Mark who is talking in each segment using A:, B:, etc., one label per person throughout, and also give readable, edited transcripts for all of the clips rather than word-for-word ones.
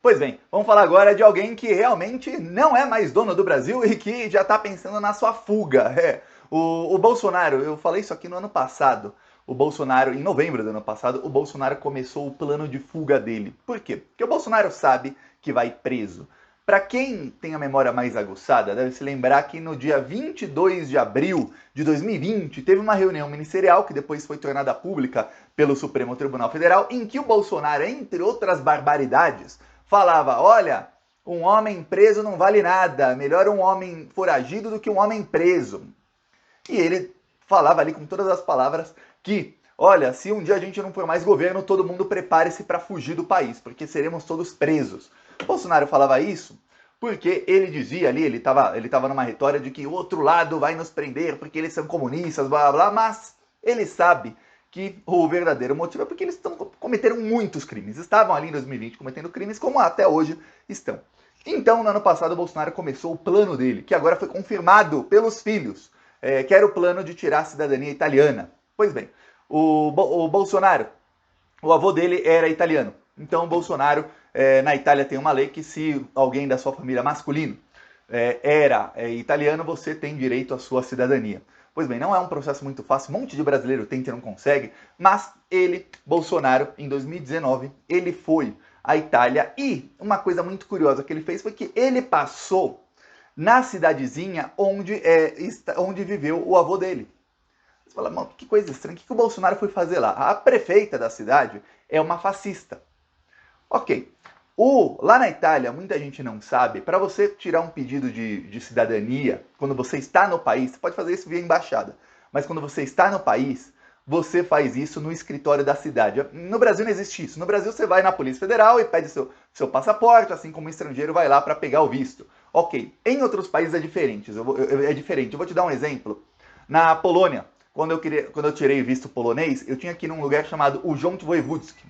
A: Pois bem, vamos falar agora de alguém que realmente não é mais dono do Brasil e que já está pensando na sua fuga. O Bolsonaro, eu falei isso aqui no ano passado. O Bolsonaro, em novembro do ano passado, o Bolsonaro começou o plano de fuga dele. Por quê? Porque o Bolsonaro sabe que vai preso. Para quem tem a memória mais aguçada, deve se lembrar que no dia 22 de abril de 2020 teve uma reunião ministerial que depois foi tornada pública pelo Supremo Tribunal Federal, em que o Bolsonaro, entre outras barbaridades, falava: olha, um homem preso não vale nada, melhor um homem foragido do que um homem preso. E ele falava ali com todas as palavras que, olha, se um dia a gente não for mais governo, todo mundo prepare-se para fugir do país, porque seremos todos presos. O Bolsonaro falava isso porque ele dizia ali, ele estava numa retória de que o outro lado vai nos prender porque eles são comunistas, blá blá, mas ele sabe que o verdadeiro motivo é porque eles cometeram muitos crimes. Estavam ali em 2020 cometendo crimes, como até hoje estão. Então, no ano passado, o Bolsonaro começou o plano dele, que agora foi confirmado pelos filhos, que era o plano de tirar a cidadania italiana. Pois bem, o Bolsonaro, o avô dele era italiano. Então, o Bolsonaro, na Itália tem uma lei que se alguém da sua família masculino era italiano, você tem direito à sua cidadania. Pois bem, não é um processo muito fácil, um monte de brasileiro tenta e não consegue, mas ele, Bolsonaro, em 2019, ele foi à Itália e uma coisa muito curiosa que ele fez foi que ele passou na cidadezinha onde viveu o avô dele. Você fala, mano, que coisa estranha, o que o Bolsonaro foi fazer lá? A prefeita da cidade é uma fascista. Ok. Lá na Itália, muita gente não sabe, para você tirar um pedido de cidadania, quando você está no país, você pode fazer isso via embaixada, mas quando você está no país, você faz isso no escritório da cidade. No Brasil não existe isso. No Brasil você vai na Polícia Federal e pede seu passaporte, assim como o estrangeiro vai lá para pegar o visto. Ok. Em outros países é diferente. É diferente. Eu vou te dar um exemplo. Na Polônia, quando eu tirei visto polonês, eu tinha que ir num lugar chamado Urząd Wojewódzki.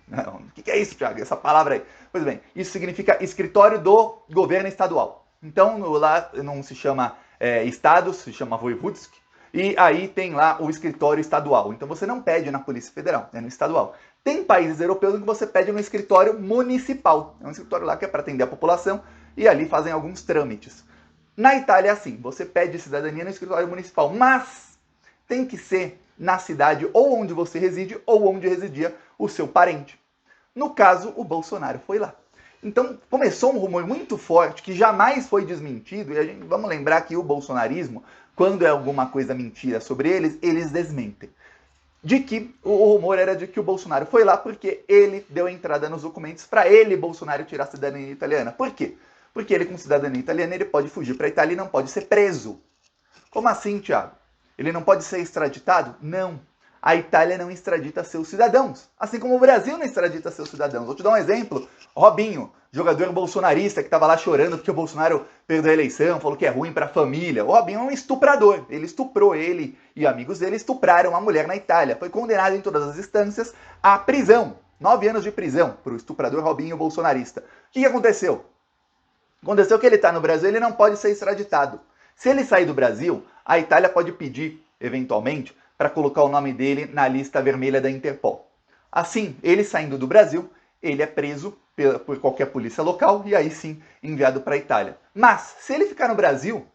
A: O que é isso, Thiago? Essa palavra aí. Pois bem, isso significa escritório do governo estadual. Então, lá não se chama estado, se chama Wojewódzki. E aí tem lá o escritório estadual. Então você não pede na Polícia Federal, é no estadual. Tem países europeus em que você pede no escritório municipal. É um escritório lá que é para atender a população e ali fazem alguns trâmites. Na Itália é assim, você pede cidadania no escritório municipal, mas tem que ser na cidade ou onde você reside ou onde residia o seu parente. No caso, o Bolsonaro foi lá. Então começou um rumor muito forte que jamais foi desmentido, e vamos lembrar que o bolsonarismo, quando é alguma coisa mentira sobre eles, eles desmentem. De que o rumor era de que o Bolsonaro foi lá porque ele deu entrada nos documentos para ele, Bolsonaro, tirar a cidadania italiana. Por quê? Porque ele, com cidadania italiana, ele pode fugir para a Itália e não pode ser preso. Como assim, Thiago? Ele não pode ser extraditado? Não. A Itália não extradita seus cidadãos, assim como o Brasil não extradita seus cidadãos. Vou te dar um exemplo. Robinho, jogador bolsonarista que estava lá chorando porque o Bolsonaro perdeu a eleição, falou que é ruim para a família. O Robinho é um estuprador. Ele estuprou, ele e amigos dele estupraram uma mulher na Itália. Foi condenado em todas as instâncias à prisão. 9 anos de prisão para o estuprador Robinho bolsonarista. O que aconteceu? Aconteceu que ele está no Brasil, ele não pode ser extraditado. Se ele sair do Brasil, a Itália pode pedir, eventualmente, para colocar o nome dele na lista vermelha da Interpol. Assim, ele saindo do Brasil, ele é preso por qualquer polícia local e aí sim enviado para a Itália. Mas, se ele ficar no Brasil,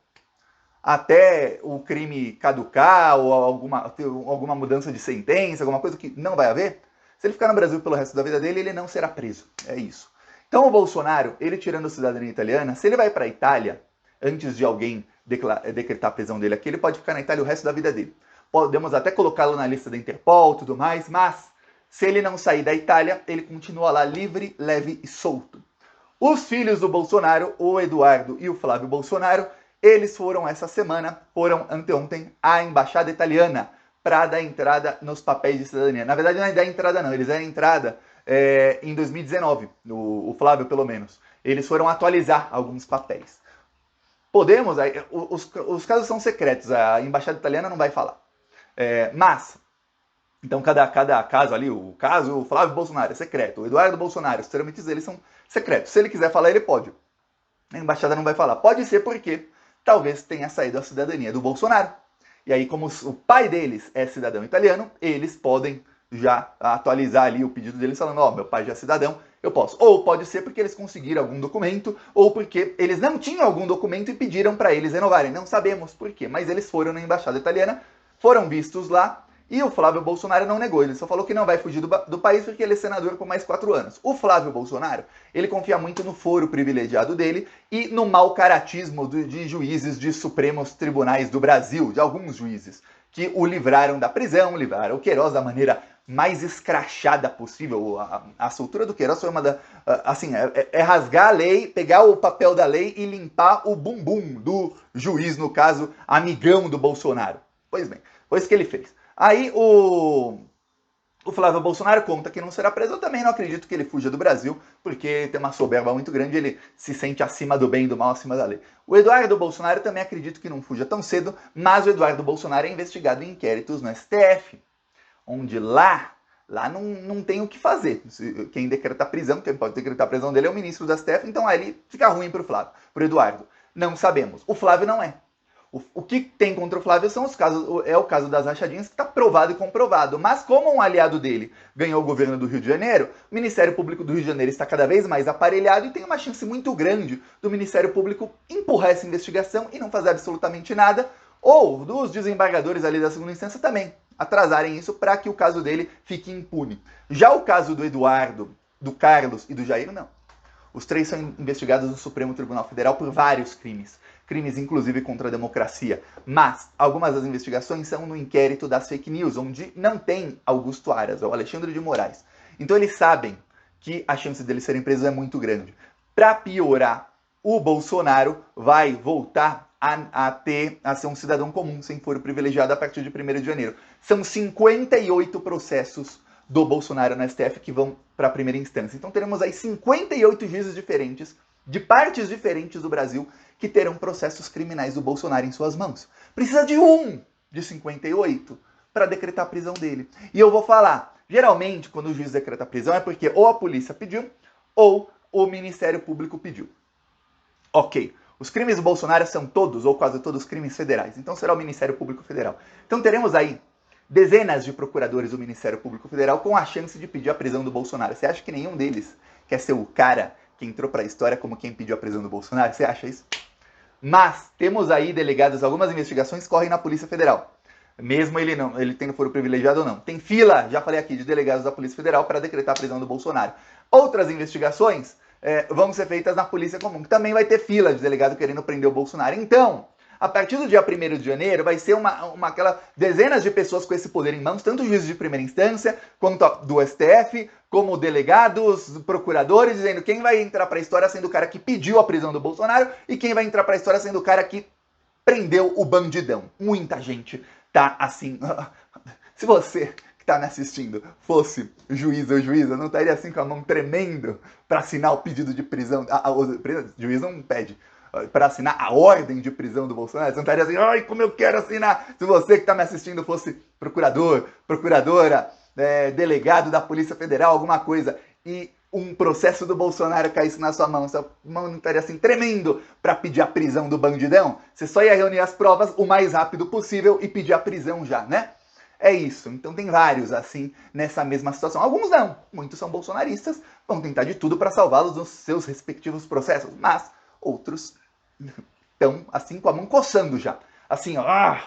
A: até o crime caducar ou alguma mudança de sentença, alguma coisa que não vai haver, se ele ficar no Brasil pelo resto da vida dele, ele não será preso. É isso. Então o Bolsonaro, ele tirando a cidadania italiana, se ele vai para a Itália, antes de alguém decretar a prisão dele aqui, ele pode ficar na Itália o resto da vida dele. Podemos até colocá-lo na lista da Interpol e tudo mais, mas se ele não sair da Itália, ele continua lá livre, leve e solto. Os filhos do Bolsonaro, o Eduardo e o Flávio Bolsonaro, eles foram anteontem à embaixada italiana para dar entrada nos papéis de cidadania. Na verdade, não é dar entrada não, eles deram entrada em 2019, o Flávio pelo menos. Eles foram atualizar alguns papéis. Podemos, os casos são secretos, a embaixada italiana não vai falar. Mas, então cada caso ali, o Flávio Bolsonaro é secreto, o Eduardo Bolsonaro, os trâmites deles são secretos. Se ele quiser falar, ele pode. A embaixada não vai falar. Pode ser porque talvez tenha saído a cidadania do Bolsonaro. E aí, como o pai deles é cidadão italiano, eles podem já atualizar ali o pedido deles falando, ó, meu pai já é cidadão, eu posso. Ou pode ser porque eles conseguiram algum documento, ou porque eles não tinham algum documento e pediram para eles renovarem. Não sabemos por quê, mas eles foram na embaixada italiana, foram vistos lá, e o Flávio Bolsonaro não negou, ele só falou que não vai fugir do país porque ele é senador por mais 4 anos. O Flávio Bolsonaro, ele confia muito no foro privilegiado dele e no mau caratismo de juízes de supremos tribunais do Brasil, de alguns juízes, que o livraram da prisão, livraram o Queiroz da maneira mais escrachada possível. A soltura do Queiroz foi uma da... Assim, é rasgar a lei, pegar o papel da lei e limpar o bumbum do juiz, no caso, amigão do Bolsonaro. Pois bem, foi isso que ele fez. Aí o Flávio Bolsonaro conta que não será preso. Eu também não acredito que ele fuja do Brasil, porque tem uma soberba muito grande, ele se sente acima do bem e do mal, acima da lei. O Eduardo Bolsonaro também acredito que não fuja tão cedo, mas o Eduardo Bolsonaro é investigado em inquéritos no STF, onde lá não tem o que fazer. Quem decreta a prisão, quem pode decretar a prisão dele é o ministro do STF, então aí fica ruim pro Flávio, pro Eduardo. Não sabemos. O Flávio não é. O que tem contra o Flávio são os casos, é o caso das rachadinhas, que está provado e comprovado. Mas como um aliado dele ganhou o governo do Rio de Janeiro, o Ministério Público do Rio de Janeiro está cada vez mais aparelhado e tem uma chance muito grande do Ministério Público empurrar essa investigação e não fazer absolutamente nada, ou dos desembargadores ali da segunda instância também atrasarem isso para que o caso dele fique impune. Já o caso do Eduardo, do Carlos e do Jair, não. Os três são investigados no Supremo Tribunal Federal por vários crimes. Crimes, inclusive, contra a democracia. Mas algumas das investigações são no inquérito das fake news, onde não tem Augusto Aras, ou Alexandre de Moraes. Então eles sabem que a chance deles serem presos é muito grande. Para piorar, o Bolsonaro vai voltar a ser um cidadão comum, sem foro privilegiado, a partir de 1º de janeiro. São 58 processos do Bolsonaro no STF que vão para a primeira instância. Então teremos aí 58 juízes diferentes, de partes diferentes do Brasil, que terão processos criminais do Bolsonaro em suas mãos. Precisa de um de 58 para decretar a prisão dele. E eu vou falar, geralmente quando o juiz decreta a prisão é porque ou a polícia pediu ou o Ministério Público pediu. Ok, os crimes do Bolsonaro são todos ou quase todos crimes federais, então será o Ministério Público Federal. Então teremos aí dezenas de procuradores do Ministério Público Federal com a chance de pedir a prisão do Bolsonaro. Você acha que nenhum deles quer ser o cara que entrou para a história como quem pediu a prisão do Bolsonaro? Você acha isso? Mas temos aí delegados, algumas investigações correm na Polícia Federal. Mesmo ele tendo foro privilegiado ou não. Tem fila, já falei aqui, de delegados da Polícia Federal para decretar a prisão do Bolsonaro. Outras investigações vão ser feitas na Polícia Comum, que também vai ter fila de delegado querendo prender o Bolsonaro. Então, a partir do dia 1º de janeiro, vai ser aquela dezenas de pessoas com esse poder em mãos, tanto juízes de primeira instância, quanto do STF, como delegados, procuradores, dizendo quem vai entrar para a história sendo o cara que pediu a prisão do Bolsonaro e quem vai entrar para a história sendo o cara que prendeu o bandidão. Muita gente tá assim... Se você que está me assistindo fosse juiz ou juíza, não estaria assim com a mão tremendo para assinar o pedido de prisão? O juiz não pede para assinar a ordem de prisão do Bolsonaro, você não estaria assim, ai, como eu quero assinar. Se você que está me assistindo fosse procurador, procuradora, delegado da Polícia Federal, alguma coisa, e um processo do Bolsonaro caísse na sua mão, sua mão não estaria assim tremendo para pedir a prisão do bandidão? Você só ia reunir as provas o mais rápido possível e pedir a prisão já, né? É isso. Então tem vários assim nessa mesma situação. Alguns não, muitos são bolsonaristas, vão tentar de tudo para salvá-los nos seus respectivos processos, mas outros estão assim com a mão coçando já. Assim, ó,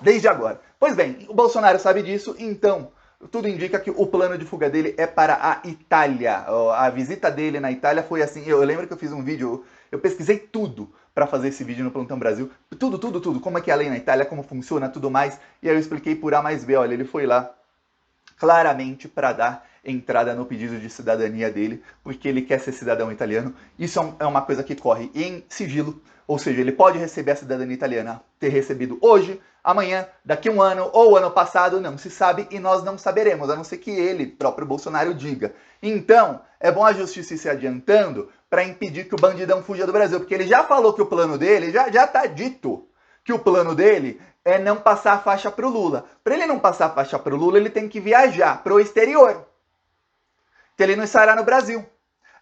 A: desde agora. Pois bem, o Bolsonaro sabe disso, então tudo indica que o plano de fuga dele é para a Itália. A visita dele na Itália foi assim, eu lembro que eu fiz um vídeo, eu pesquisei tudo para fazer esse vídeo no Plantão Brasil. Tudo. Como é que é a lei na Itália, como funciona, tudo mais. E aí eu expliquei por A mais B, olha, ele foi lá claramente para dar entrada no pedido de cidadania dele, porque ele quer ser cidadão italiano. Isso é uma coisa que corre em sigilo, ou seja, ele pode receber a cidadania italiana, ter recebido hoje, amanhã, daqui a um ano ou ano passado, não se sabe e nós não saberemos, a não ser que ele, próprio Bolsonaro, diga. Então, é bom a justiça ir se adiantando para impedir que o bandidão fuja do Brasil, porque ele já falou que o plano dele, já está dito que o plano dele é não passar a faixa para o Lula. Para ele não passar a faixa para o Lula, ele tem que viajar para o exterior, que ele não estará no Brasil.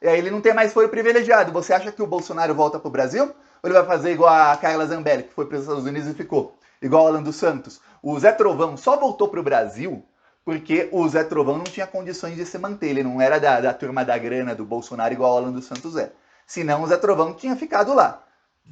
A: E aí ele não tem mais foro privilegiado. Você acha que o Bolsonaro volta para o Brasil? Ou ele vai fazer igual a Carla Zambelli, que foi para os Estados Unidos e ficou? Igual o Alan dos Santos. O Zé Trovão só voltou para o Brasil porque o Zé Trovão não tinha condições de se manter, ele não era da turma da grana do Bolsonaro igual o Alan dos Santos é. Senão o Zé Trovão tinha ficado lá.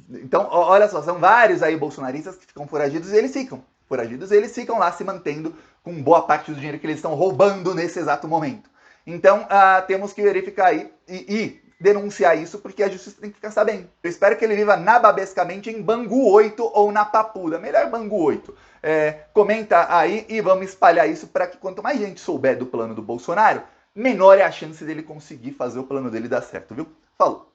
A: Então, olha só, são vários aí bolsonaristas que ficam foragidos e eles ficam. Foragidos e eles ficam lá se mantendo com boa parte do dinheiro que eles estão roubando nesse exato momento. Então, temos que verificar aí e denunciar isso, porque a justiça tem que ficar sabendo. Eu espero que ele viva nababescamente em Bangu 8 ou na Papuda. Melhor Bangu 8. Comenta aí e vamos espalhar isso para que quanto mais gente souber do plano do Bolsonaro, menor é a chance dele conseguir fazer o plano dele dar certo, viu? Falou!